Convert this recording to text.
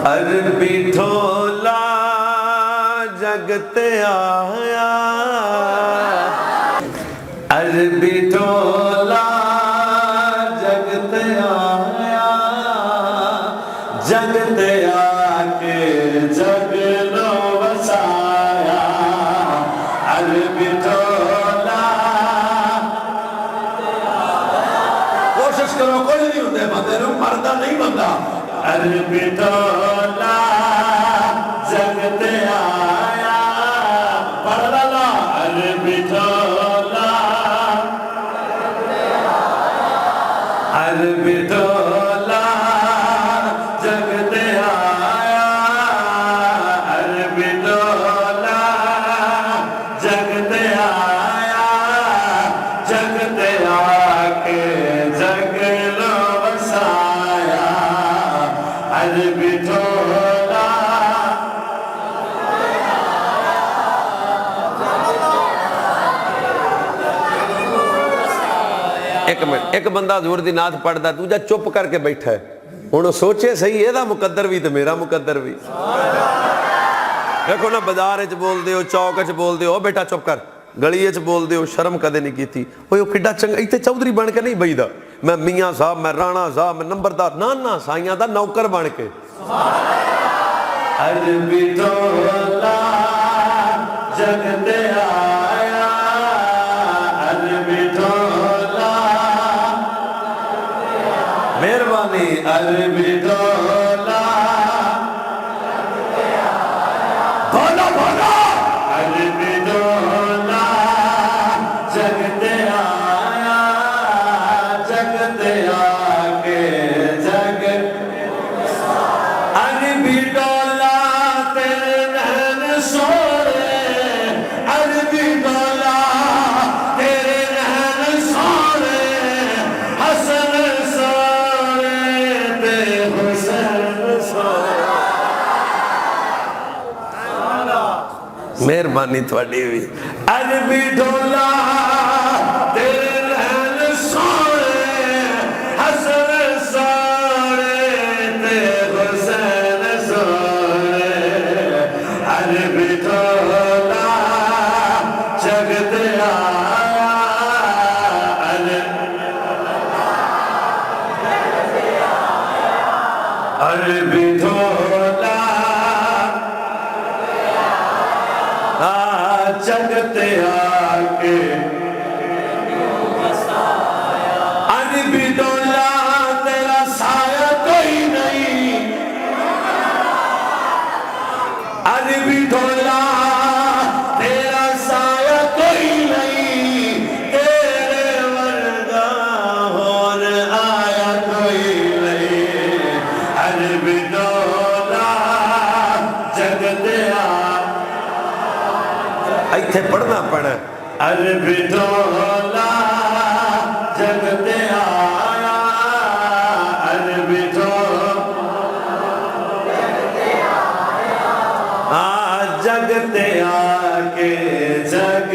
अरबी ढोला जगते आया, अरबी ढोला जगते आया, जगते आके जग लो बसाया। अरबी ढोला कोशिश करो, कोई नहीं होते बंदे मरदा नहीं बंदा। अरबी ढोला जगते आया, पढ़ ला। अरबी ढोला, अरबी ढोला जगते आया, अरबी ढोला जगते आया, जगते आके जग लो बसाया। अरबी ढोला एक मिनट, एक बंदा हजूर दी नात पढ़दा, दूजा चुप करके बैठा है। हुण सोचे सही, एदा मुकद्दर भी ते मेरा मुकद्दर भी। देखो ना, बाजार च बोलदे हो, चौक च बोलदे हो, बेटा चुप कर, गली च बोलदे हो, शर्म कदे नहीं कीती। ओए ओ किड्डा चंगा, इत्थे चौधरी बन के नहीं बईदा, मैं मियाँ साहब, मैं राणा साहब, मैं नंबरदार, ना ना, साइयां दा नौकर बन के। अरबी ढोला जगते आया, अरबी ढोला, मेहरबानी। अरबी ढोला बोलो बोलो, अरबी ढोला जगते आया, जगते आके जग। अरबी ढोला तेरे नैन सोरे, अरबी ढोला तेरे नैन सोरे, हसन सोरे ते हुसैन सोरे। मेहरबानी थोड़ी भी। अरबी ढोला तेरे नैन सोरे, हसन सोरे ते हुसैन सोरे। अरबी ढोला जगते आया, अरबी ढोला जगते आके। अरबी ढोला तेरा साया कोई नहीं, अरबी ढोला तेरा साया कोई नहीं, तेरे वर्गा होर आया कोई नहीं। अरबी ढोला जगते इत्थे पढ़ना पड़ा। अरबी ढोला जगते आया, अरबी ढोला जगते आके जग।